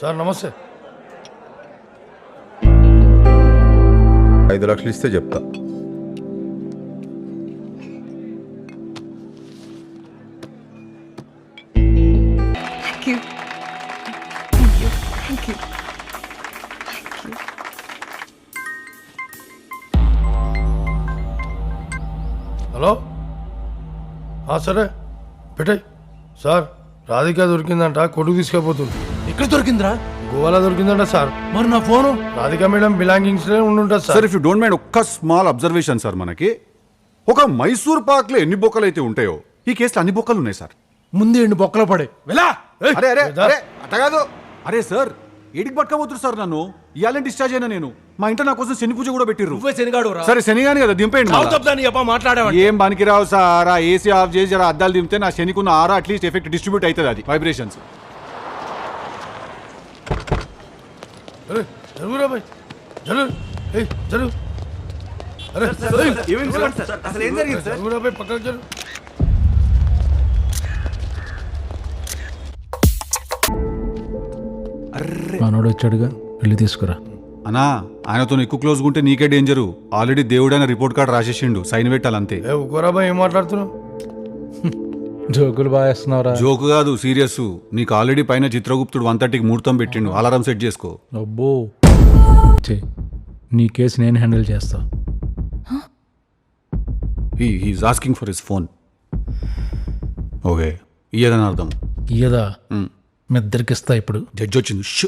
Sir నమస్తే. 5 లక్షలు ఇస్తే చెప్తా. Thank you. Thank you. Thank you. Thank you. Hello సరే పెట్టాయి సార్. రాధిక దొరికిందంట, కొడుకు తీసుకెళ్ళిపోతుంది. ఎక్కడ దొరికిందిరా? గోవాలో దొరికిందంట సార్. మరి నా ఫోను? రాధిక మేడం బిలాంగింగ్స్ ఉండుంటుంది sir sir. If you don't mind ఒక్క స్మాల్ అబ్జర్వేషన్ సార్. మనకి ఒక మైసూర్ పాక్ లో ఎన్ని బొక్కలు అయితే ఉంటాయో ఈ కేసులో అన్ని బొక్కలు ఉన్నాయి సార్. ముందు ఎండు బొక్కలో పడే వెళ్ళా. అరే అరే అరే అట్ట కాదు. అరే సార్ ఏడికి పట్టుకోబోతున్నారు సార్ నన్ను? ఇవాళ డిశ్చార్జ్ అయినా నేను. మా ఇంట్లో నా కోసం శని పూజ కూడా పెట్టిర్రు. నువ్వే శనిగాడు రా. సరే శనిగాని కదా దింపేయండి మళ్ళా. మాట్లాడేవాడు ఏం పనికి రావు సార్. ఆ ఏసీ ఆఫ్ చేసి జర అద్దాలు దింపితే నా శనికున్న ఆరా అట్లీస్ట్ ఎఫెక్ట్ డిస్ట్రిబ్యూట్ అవుతుంది. అది వైబ్రేషన్స్. జరుగురా భాయ్, జరుగు. జరుగు. అరే అసలు ఏం జరిగింది సార్? జరుగురా భాయ్, పక్కకు జరుగు. మనోడు వచ్చాడుగా, వెళ్ళి తీసుకురా. అన్నా ఆయనతో ఎక్కువ క్లోజ్గా ఉంటే నీకే డేంజరు. ఆల్రెడీ దేవుడు ఆయన రిపోర్ట్ కార్డ్ రాసేసిండు, సైన్ పెట్టాలంతే. ఊకోరా భాయ్, ఏం మాట్లాడుతున్నావు? జోకులు బాగా వేస్తున్నావురా. జోకు కాదు, సీరియస్. నీకు ఆల్రెడీ పైన చిత్రగుప్తుడు 1:30కి ముహూర్తం పెట్టిండు. అలారం సెట్ చేసుకో. అబ్బో నీ కేసు నేను హ్యాండిల్ చేస్తా. He is asking for his phone. Okay ఇయ్యదని అర్థం. ఇయ్యదా? మీ ఇద్దరికి ఇస్తా ఇప్పుడు. జడ్జి వచ్చింది. షూ.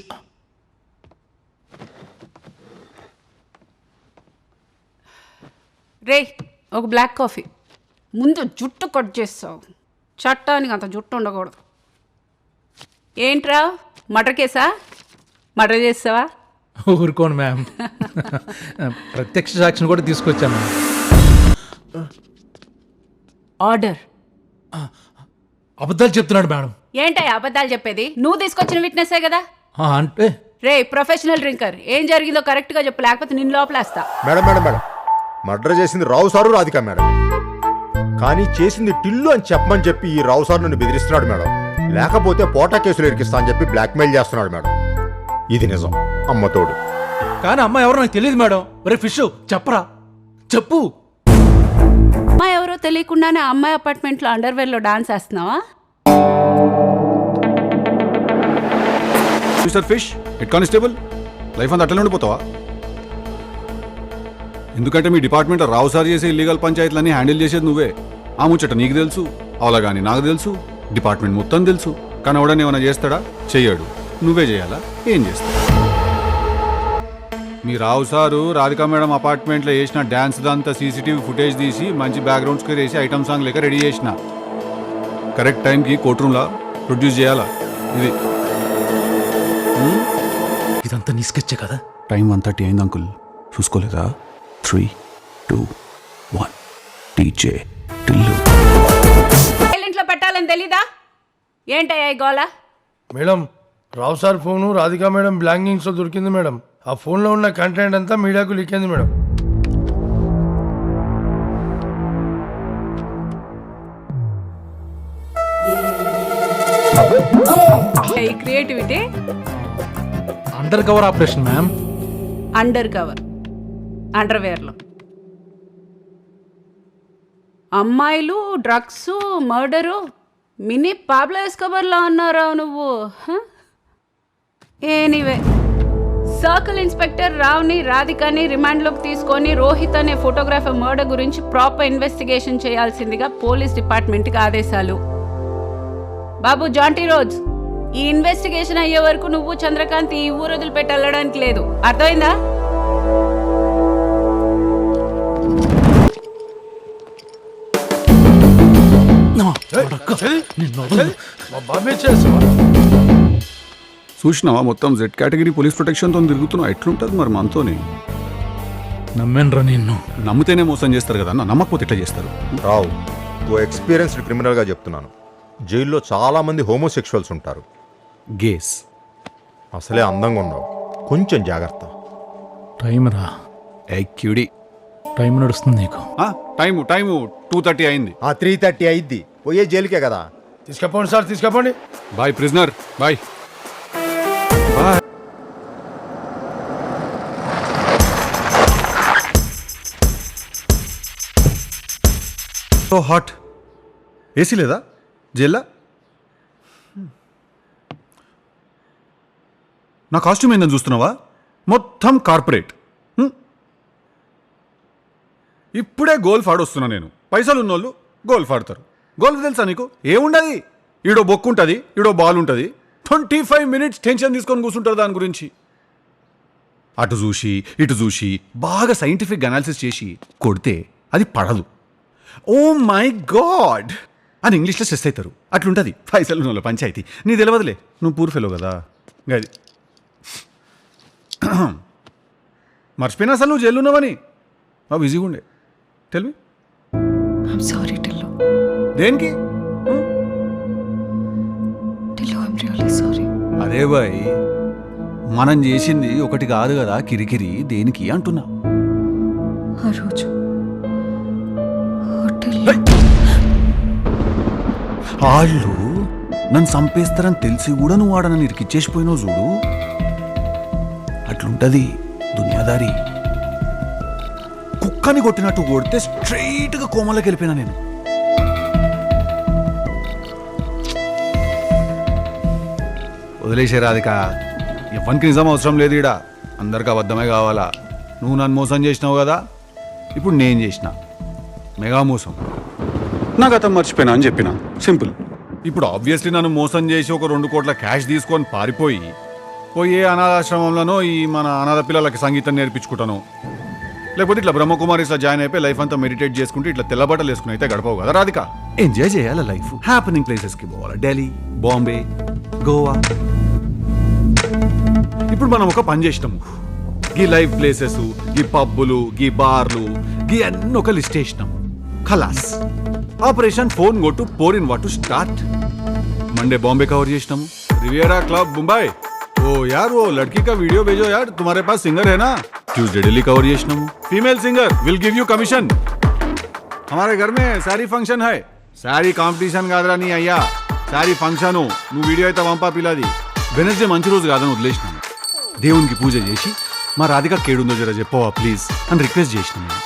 రే, ఒక బ్లాక్ కాఫీ. ముందు జుట్టు కట్ చేస్తావు. చట్టానికి అంత జుట్టు ఉండకూడదు. ఏంట్రా మర్డర్ కేసా? మర్డర్ చేస్తావా? ఊరుకోండి మ్యామ్. ప్రత్యక్ష సాక్షిని కూడా తీసుకొచ్చాను. ఆర్డర్. అబద్ధాలు చెప్తున్నాడు మేడం. ఏంటయ్యా అబద్ధాలు చెప్పేది? నువ్వు తీసుకొచ్చిన విట్నెస్సే కదా. అంటే రే ప్రొఫెషనల్ డ్రింకర్, ఏం జరిగిందో కరెక్ట్గా చెప్పు, లేకపోతే నిన్ను లోపలేస్తా. మేడం మేడం మేడం మర్డర్ చేసింది రావు సారు, రాధిక మేడం. కానీ చేసింది టిల్లు అని చెప్పమని చెప్పి ఈ రావు సార్ నన్ను బెదిరిస్తున్నాడు మేడం. లేకపోతే పోటా కేసులు ఇరికిస్తా అని చెప్పి బ్లాక్మెయిల్ చేస్తున్నాడు మేడం. ఇది నిజం, అమ్మతోడు. కానీ అమ్మ ఎవరో నాకు తెలియదు మేడం. ఒరే ఫిష్ చెప్పరా, చెప్పు. అమ్మాయి ఎవరో తెలియకుండానే అమ్మాయి అపార్ట్మెంట్లో అండర్వేర్లో డాన్స్ వేస్తున్నావా? Mister fish, head constable, life అంతా అట్లనే ఉండిపోతావా? ఎందుకంటే మీ డిపార్ట్మెంట్ రావు సార్ చేసే ఇల్లీగల్ పంచాయతీలన్నీ హ్యాండిల్ చేసేది నువ్వే. ఆ ముచ్చట నీకు తెలుసు, అవలా కానీ నాకు తెలుసు, డిపార్ట్మెంట్ మొత్తం తెలుసు. కానీ ఎవడని ఏమైనా చేస్తాడా? చెయ్యడు. నువ్వే చేయాలా? ఏం చేస్తావు? మీ రావు సారు రాధికా మేడం అపార్ట్మెంట్లో వేసిన డ్యాన్స్ దంతా సీసీటీవీ ఫుటేజ్ తీసి మంచి బ్యాక్గ్రౌండ్ స్కోర్ వేసి ఐటమ్ సాంగ్ లెక్క రెడీ చేసిన. కరెక్ట్ టైంకి కోర్ట్ రూమ్లో ప్రొడ్యూస్ చేయాలా. ఇది ఇదంతా నీ స్కెచ్చే కదా. టైం 1:30 అయింది అంకుల్, చూసుకోలేదా? 3, 2, 1 టీజే టిల్లు. ఇంట్లో పెట్టాలని తెలీదా? ఏంటయ్యా ఈ గోళ? మేడం, రావు సార్ ఫోను రాధిక మేడం బిలాంగింగ్స్లో దొరికింది మేడం. ఆ ఫోన్లో ఉన్న కంటెంట్ అంతా మీడియాకు లీక్ అయింది మేడం. ఈ creativity undercover operation ma'am. Undercover అండర్వేర్లో అమ్మాయిలు, డ్రగ్స్, మర్డరు, మినీ పాబ్లో ఎస్కోబార్లా ఉన్నారా నువ్వు? ఎనీవే, సర్కిల్ ఇన్స్పెక్టర్ రావ్ని, రాధికని రిమాండ్లోకి తీసుకొని రోహిత్ అనే ఫోటోగ్రాఫర్ మర్డర్ గురించి ప్రాపర్ ఇన్వెస్టిగేషన్ చేయాల్సిందిగా పోలీస్ డిపార్ట్మెంట్కి ఆదేశాలు. బాబు జాంటీ రోజ్, ఈ ఇన్వెస్టిగేషన్ అయ్యే వరకు నువ్వు చంద్రకాంత్ ఈ ఊరు వదిలిపెట్టి వెళ్ళడానికి లేదు. అర్థమైందా? మా బాబే చేస్తావా? చూసినావా మొత్తం జెడ్ కేటగిరీ పోలీస్ ప్రొటెక్షన్తో తిరుగుతున్నావు. ఎట్లుంటుంది మరి మనతోని? నమ్మేనరా నిన్ను. నమ్మితేనే మోసం చేస్తారు కదా అన్న, నమ్మకపోతే ఎట్లా చేస్తారు? రావు, ఓ ఎక్స్పీరియన్స్డ్ క్రిమినల్గా చెప్తున్నాను. జైల్లో చాలా మంది హోమోసెక్షువల్స్ ఉంటారు. గేస్. అసలే అందంగా ఉన్నావు, కొంచెం జాగ్రత్త. టైం రా. క్యూడీ. టైం నడుస్తుంది నీకు. టైము 2:30 అయింది. 3:30 అయిద్ది, పోయే జైలుకే కదా. తీసుకపోండి సార్, తీసుకపోండి. Bye prisoner, bye bye. So hot. AC లేదా జైల్లా? నా కాస్ట్యూమ్ ఏందని చూస్తున్నావా? మొత్తం కార్పొరేట్. ఇప్పుడే గోల్ఫ్ ఆడొస్తున్నా నేను. పైసలు ఉన్నోళ్ళు గోల్ఫ్ ఆడతారు. గోల్ఫ్ తెలుసా నీకు? ఏముండదు, ఈడో బొక్కు ఉంటుంది, ఈడో బాల్ ఉంటుంది. 25 minutes టెన్షన్ తీసుకొని కూర్చుంటారు దాని గురించి. అటు చూసి ఇటు చూసి బాగా సైంటిఫిక్ అనాలిసిస్ చేసి కొడితే అది పడదు. ఓ మై గాడ్ అని ఇంగ్లీష్లో స్ట్రెస్ అవుతారు. అట్లుంటుంది పైసలు ఉన్నోళ్ళ పంచాయతీ. నీ తెలియదులే, నువ్వు పూర్ ఫెలో కదా. గది మర్చిపోయినా అసలు నువ్వు జైలు ఉన్నావని. బాగా బిజీగా ఉండే. Tell me. I'm sorry, Tillu. దేనికి? Tillu, I'm really sorry. అరే బాయ్, మనం చేసింది ఒకటి కాదు కదా కిరికిరి. దేనికి అంటున్నా? ఆ రోజు హోటల్లో వాళ్ళు నన్ను చంపేస్తారని తెలిసి కూడా నువ్వు ఆడ నన్ను ఇరికిచ్చేసిపోయినావు చూడు. అట్లుంటది దునియాదారి. కుక్కని కొట్టినట్టు కొడితే స్ట్రైట్గా కోమలోకి వెళ్ళిపోయినా నేను. వదిలేసే రాధిక, ఎవరికి నిజం అవసరం లేదు ఈడ. అందరికి అబద్ధమే కావాలా. నువ్వు నన్ను మోసం చేసినావు కదా, ఇప్పుడు నేను చేసిన మెగా మోసం. నా గతం మర్చిపోయినా అని చెప్పిన, సింపుల్. ఇప్పుడు ఆబ్వియస్లీ నన్ను మోసం చేసి ఒక 2 కోట్ల క్యాష్ తీసుకొని పారిపోయి పోయి అనాథాశ్రమంలోనో ఈ మన అనాథ పిల్లలకి సంగీతం నేర్పించుకుంటాను. లేకపోతే ఇట్లా బ్రహ్మకుమారిస్లో జాయిన్ అయిపోయి లైఫ్ అంతా మెడిటేట్ చేసుకుంటే ఇట్లా తెల్లబట్టలు వేసుకుని అయితే గడపవు కదా రాధిక. ఎంజాయ్ చేయాలి లైఫ్. హ్యాపెనింగ్ ప్లేసెస్కి పోవాలి. ఢిల్లీ, బాంబే, గోవా. ఇప్పుడు మనం ఒక పని చేసినాము. గీ లైవ్ ప్లేసెస్, గీ పబ్బులు, గీ బార్లు, గీ అన్ని ఒక లిస్ట్ వేసినాము. ఖలాస్. Operation phone go to pour in what to start. Monday Bombay cover చేసినాము. Riviera club Mumbai. ओ यार वो लड़की का वीडियो भेजो यार, तुम्हारे पास सिंगर है ना. ट्यूसडे दिल्ली कवर చేసినాము. Female singer will give you commission. हमारे घर में सारी फंक्शन है. सारी కాంపిటీషన్ కాదురా నీ అయ్యా, సారీ ఫంక్షను. నువ్వు వీడియో అయితే పంపా పిల్లది. వెనస్డే మంచి రోజు కాదని వదిలేసినాను. దేవునికి పూజ చేసి మా రాధిక కేడుందో జర చెప్పవా ప్లీజ్ అని రిక్వెస్ట్ చేసినాను.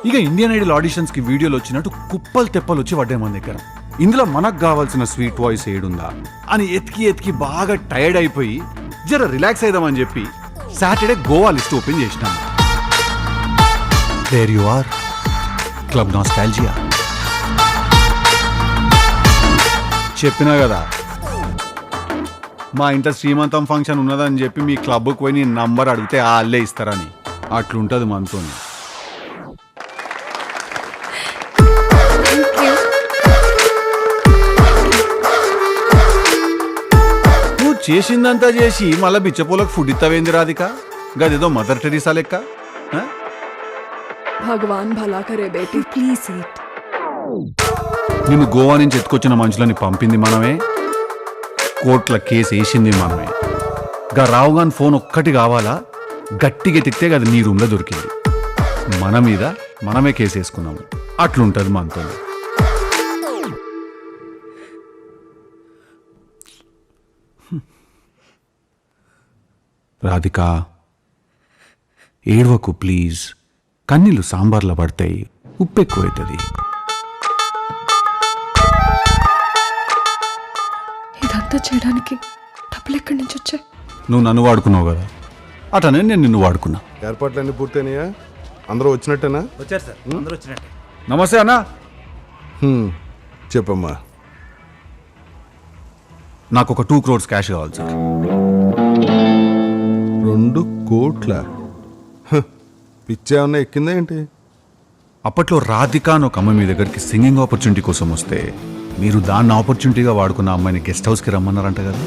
ఇక ఇండియన్ ఐడల్ ఆడిషన్స్కి వీడియోలు వచ్చినట్టు కుప్పలు తెప్పలు వచ్చి పడ్డాయి మన దగ్గర. ఇందులో మనకు కావాల్సిన స్వీట్ వాయిస్ ఏడుందా అని ఎతికి బాగా టైర్డ్ అయిపోయి జర రిలాక్స్ అయిదామని చెప్పి సాటర్డే గోవా లిస్ట్ ఓపెన్ చేసినాను. There you are, club nostalgia. చెప్పినా కదా మా ఇంట్లో శ్రీమంతం ఫంక్షన్ ఉన్నదని చెప్పి మీ క్లబ్కి పోయి నీ నంబర్ అడిగితే వాళ్ళే ఇస్తారని. అట్లుంటుంది మనతో. నువ్వు చేసిందంతా చేసి మళ్ళీ బిచ్చపోలకు ఫుడ్ ఇస్తావేంది రాధిక? గదేదో మదర్ టెరిసా లెక్క. भगवान भला करे बेटी, प्लीज eat. నిన్ను గోవా నుంచి ఎత్తుకొచ్చిన మనుషులని పంపింది మనమే, కోర్టుల కేసు వేసింది మనమే. గా రావు గాని ఫోన్ ఒక్కటి కావాలా, గట్టిగా ఎత్తితే అది నీ రూమ్లో దొరికింది. మన మీద మనమే కేసు వేసుకున్నాము. అట్లుంటుంది మనతో. రాధిక ఏడవకు ప్లీజ్. కన్నీళ్ళు సాంబార్లో పడతాయి, ఉప్పు ఎక్కువవుతుంది. ఇదంతా చేయడానికి డబ్బులు ఎక్కడి నుంచి వచ్చాయి? నువ్వు నన్ను వాడుకున్నావు కదా, అటనే నేను నిన్ను వాడుకున్నా. ఏర్పాట్లన్నీ పూర్తయినాయా? అందరూ వచ్చినట్టేనా? వచ్చారు సార్, అందరూ వచ్చినట్టే. నమస్తే అన్నా. చెప్పమ్మా. నాకు ఒక 2 crores క్యాష్ కావాలి సార్. 2 కోట్ల? పిచ్చేమన్నా ఎక్కిందా ఏంటి? అప్పట్లో రాధిక అని ఒక అమ్మాయి మీ దగ్గరికి సింగింగ్ ఆపర్చునిటీ కోసం వస్తే మీరు దాన్ని ఆపర్చునిటీగా వాడుకున్న అమ్మాయిని గెస్ట్ హౌస్కి రమ్మన్నారంట కదా.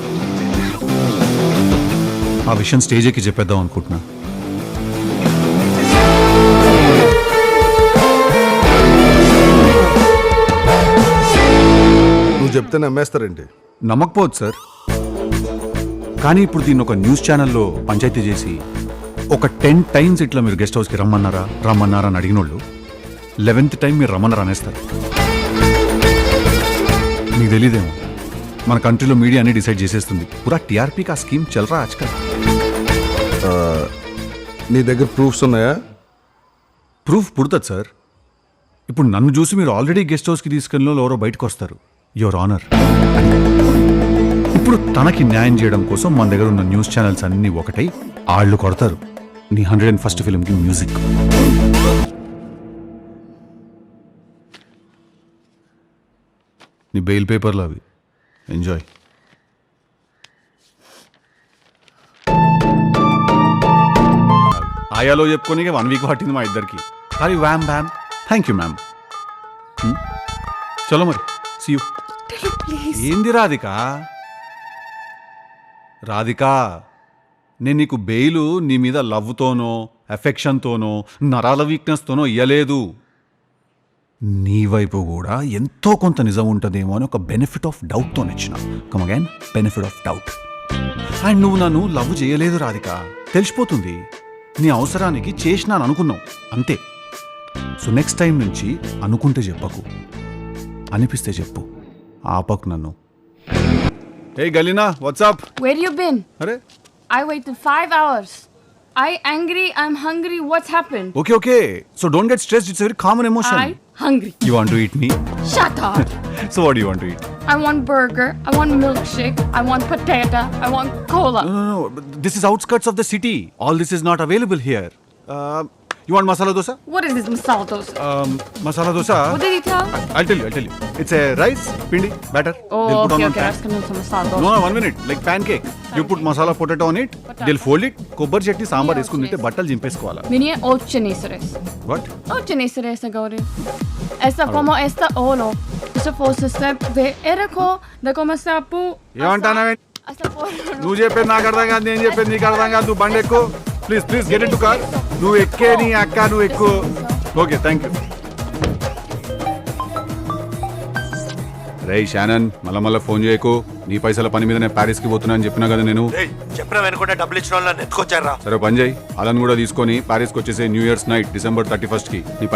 ఆ విషయం స్టేజ్ ఎక్కి చెప్పేద్దాం అనుకుంటున్నా. నువ్వు చెప్తే నమ్మేస్తారేంటి? నమ్మకపోవచ్చు సార్, కానీ ఇప్పుడు దీన్ని ఒక న్యూస్ ఛానల్లో పంచాయతీ చేసి ఒక 10 times ఇట్లా మీరు గెస్ట్ హౌస్కి రమ్మన్నారా అని అడిగిన వాళ్ళు 11th time మీరు రమ్మన్నారా అనేస్తారు. మీకు తెలీదేమో, మన కంట్రీలో మీడియా అన్ని డిసైడ్ చేసేస్తుంది. పూరా టీఆర్పీకి ఆ స్కీమ్ చల్రా ఆజ్కల్. నీ దగ్గర ప్రూఫ్స్ ఉన్నాయా? ప్రూఫ్ పుడుతుంది సార్. ఇప్పుడు నన్ను చూసి మీరు ఆల్రెడీ గెస్ట్ హౌస్కి తీసుకెళ్ళిన ఎవరో బయటకు వస్తారు, యువర్ ఆనర్. ఇప్పుడు తనకి న్యాయం చేయడం కోసం మన దగ్గర ఉన్న న్యూస్ ఛానల్స్ అన్నీ ఒకటై ఆళ్ళు కొడతారు నీ 101st ఫిల్మ్కి మ్యూజిక్. నీ బెయిల్ పేపర్లు అవి, ఎంజాయ్. ఆయాలో చెప్పుకొని 1 వీక్ పట్టింది మా ఇద్దరికి. కానీ వ్యామ్ బ్యామ్, థ్యాంక్ యూ మ్యామ్. చలో మరి, సీ యూ. ఏంది రాధిక? రాధిక, నేను నీకు బెయిలు నీ మీద లవ్తోనో ఎఫెక్షన్తోనో నరాల వీక్నెస్తోనో ఇయ్యలేదు. నీ వైపు కూడా ఎంతో కొంత నిజం ఉంటుందేమో అని ఒక బెనిఫిట్ ఆఫ్ డౌట్తో ఇచ్చిన. Come again, benefit of doubt. And నువ్వు నన్ను లవ్ చేయలేదు రాధిక, తెలిసిపోతుంది. నీ అవసరానికి చేసినాను అనుకున్నావు, అంతే. సో నెక్స్ట్ టైం నుంచి అనుకుంటే చెప్పకు, అనిపిస్తే చెప్పు, ఆపకు నన్ను. ఏ గలీనా, వాట్సాప్? Where you been? అరే I waited 5 hours. I angry, I'm hungry. What's happened? Okay okay, so don't get stressed, it's very common emotion. I hungry. You want to eat me? Shut up. So what do you want to eat? I want burger. I want milkshake. I want potato. I want cola. No. This is outskirts of the city. All this is not available here. You want masala dosa? What is this masala dosa? Masala dosa. What did he tell? I'll tell you. It's a rice, pindi, batter. Oh, They'll put okay, on okay. I pan. was gonna do some masala dosa. No, 1 minute. Like pancake. You put masala potato on it. They'll fold it. కొబ్బరి చట్నీ సాంబార్ వేసుకుని తింటే బట్టలు చింపేసుకోవాలా. Vinie 8 meses. What? 8 meses agora. Esta como esta olo. Isso fosse step de erako de como sapu. ఏమంటానవే? Esta por. నువ్వు చెప్పేది నాకు అర్థం కాదు, నేను చెప్పేది నీకు అర్థం కాదు. నువ్వు బండి ఎక్కు, please get in to car. నువ్వు ఎక్కే నీ అక్క, నువ్వు ఎక్కు. Okay, thank you. రేయ్ షానన్, మళ్ళా ఫోన్ చేయకు. నీ పైసల పని మీద నేను ప్యారిస్కి పోతున్నా అని చెప్పినా కదా నేను. చెప్పిన వెనుకుంటే డబ్బులు ఇచ్చిన వాళ్ళని ఎత్తుకొచ్చారా? సరే పని చేయి, అలను కూడా తీసుకొని ప్యారిస్కి వచ్చేసే new years night December 31st కి. నీ